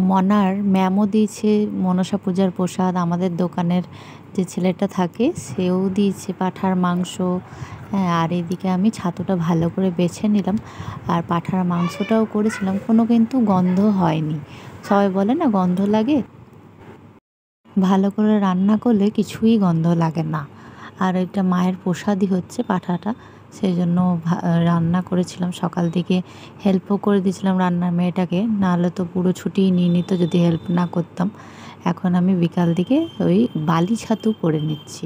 মনার ম্যামও দিয়েছে মনসা পূজার প্রসাদ, আমাদের দোকানের যে ছেলেটা থাকে সেও দিয়েছে পাঁঠার মাংস। হ্যাঁ, আর এদিকে আমি ছাতুটা ভালো করে বেছে নিলাম, আর পাঁঠার মাংসটাও করেছিলাম, কোনো কিন্তু গন্ধ হয়নি। সবাই বলে না গন্ধ লাগে, ভালো করে রান্না করলে কিছুই গন্ধ লাগে না। আর এটা মায়ের প্রসাদই হচ্ছে পাঁঠাটা, সেই জন্য রান্না করেছিলাম। সকাল থেকে হেল্পও করে দিয়েছিলাম রান্নার মেয়েটাকে, নাহলে তো পুরো ছুটিই নিয়ে নিত যদি হেল্প না করতাম। এখন আমি বিকাল দিকে ওই বালি ছাতু করে নিচ্ছি।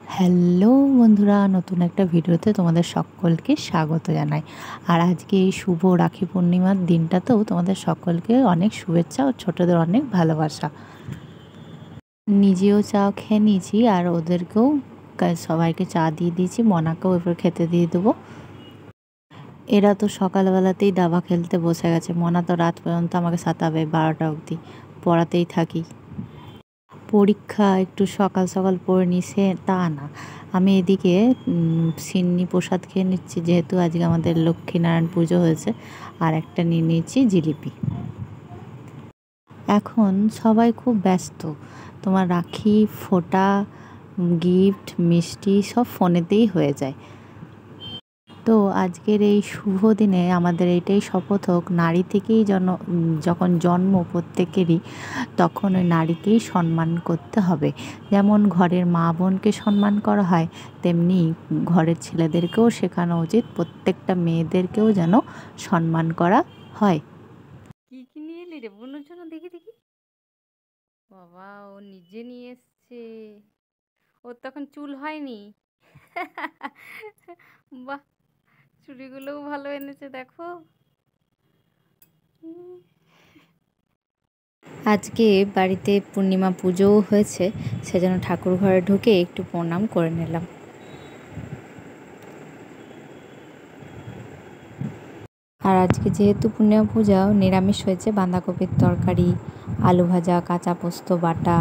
হ্যালো বন্ধুরা, নতুন একটা ভিডিওতে তোমাদের সকলকে স্বাগত জানাই। আর আজকে এই শুভ রাখি পূর্ণিমার দিনটাতেও তোমাদের সকলকে অনেক শুভেচ্ছা ও ছোটদের অনেক ভালোবাসা। নিজেও চা খেয়ে নিয়েছি, আর ওদেরকেও সবাইকে চা দিয়ে দিয়েছি, মনাকেও এবার খেতে দিয়ে দেবো। এরা তো সকালবেলাতেই দাবা খেলতে বসে গেছে, মনা তো রাত পর্যন্ত আমাকে সাতাবে 12টা অবধি, পড়াতেই থাকি। পরীক্ষা একটু সকাল সকাল পড়ে নিছে তা না, আমি এদিকে সিন্নি প্রসাদ খেয়ে নিচ্ছি, যেহেতু আজকে আমাদের লক্ষ্মীনারায়ণ পুজো হয়েছে। আর একটা নিয়ে নিয়েছি জিলিপি। এখন সবাই খুব ব্যস্ত, তোমার রাখি, ফোঁটা, গিফট, মিষ্টি সব ফোনেতেই হয়ে যায়। তো আজকের এই শুভ দিনে আমাদের এটাই শপথ হোক, নারী থেকেই যখন জন্ম প্রত্যেকেরই, তখন ওই নারীকেই সম্মান করতে হবে। যেমন ঘরের মা বোনকে সম্মান করা হয়, তেমনি ঘরের ছেলেদেরকেও শেখানো উচিত, প্রত্যেকটা মেয়েদেরকেও যেন সম্মান করা হয়। কি কি নিয়ে এলি রে বোনের জন্য? দেখি দেখি। বাবা, ও নিজে নিয়ে এসছে। ওর তখন চুল হয়নি। বাহ, চুড়িগুলোও ভালো এনেছে দেখো। আজকে বাড়িতে পূর্ণিমা পুজোও হয়েছে, সেজন্য ঠাকুর ঘরে ঢুকে একটু প্রণাম করে নিলাম। আর আজকে যেহেতু পূর্ণিমা পূজা, নিরামিষ হয়েছে, বাঁধাকপির তরকারি, আলু ভাজা, কাঁচা পোস্ত বাটা,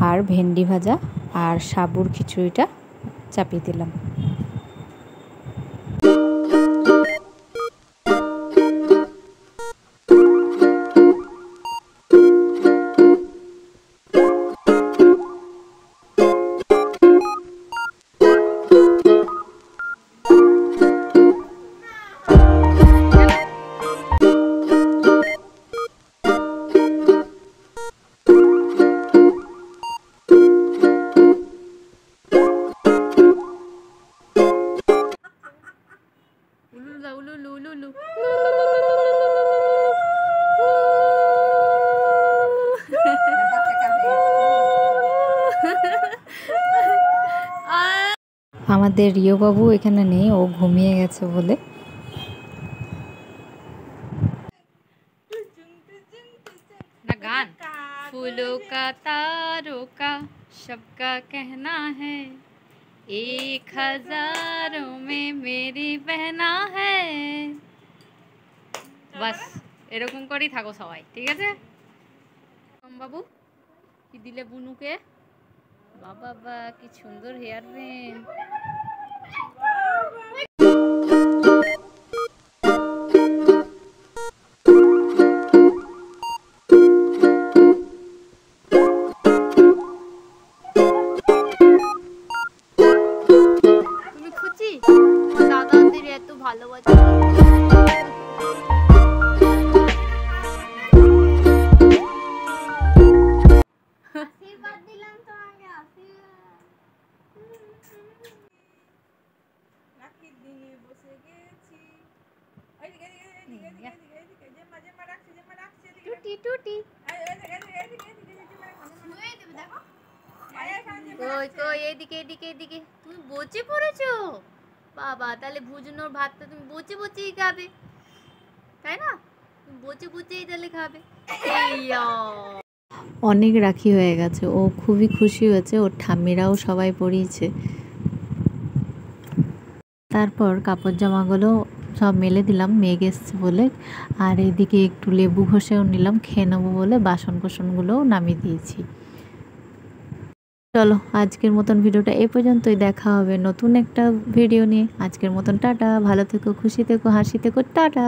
আর ভেন্ডি ভাজা, আর সাবুর খিচুড়িটা চাপিয়ে দিলাম। উলুলু উলুলু উলুলু। আমাদের রিয়বাবু এখানে নেই, ও ঘুমিয়ে গেছে বলে। না গান। फूलों का तारों का सबका कहना है, 1000 में मेरी बहना है। বাস এরকম করেই থাকো সবাই, ঠিক আছে? বাবু, কি দিলে বুনুকে? বাবা বা, কি সুন্দর হেয়ার ব্যান্ড। তুমি খুঁজি দাদাদের এত ভালোবাসা। আশীর্বাদ দিলাম তোমাকে, আশীর্বাদ। রাখির দিনে বসে গেছি। টুটি টুটি। কই কই, এদিকে এদিকে এদিকে। তুমি বসে পড়েছো বাবা, তাহলে ভুজনোর ভাতটা তুমি বসে বসেই খাবে, তাই না? তুমি বসে বসেই তাহলে খাবে। অনেক রাখি হয়ে গেছে, ও খুবই খুশি হয়েছে, ওর ঠাম্মিরাও সবাই পরিয়েছে। তারপর কাপড় জামাগুলো সব মেলে দিলাম, মেঘ এসছে বলে। আর এদিকে একটু লেবু ঘষেও নিলাম, খেয়ে নেবো বলে বাসন কোসনগুলোও নামিয়ে দিয়েছি। চলো আজকের মতন ভিডিওটা এই পর্যন্তই, দেখা হবে নতুন একটা ভিডিও নিয়ে। আজকের মতন টাটা, ভালো থেকো, খুশি থেকো, হাসি থেকো, টাটা।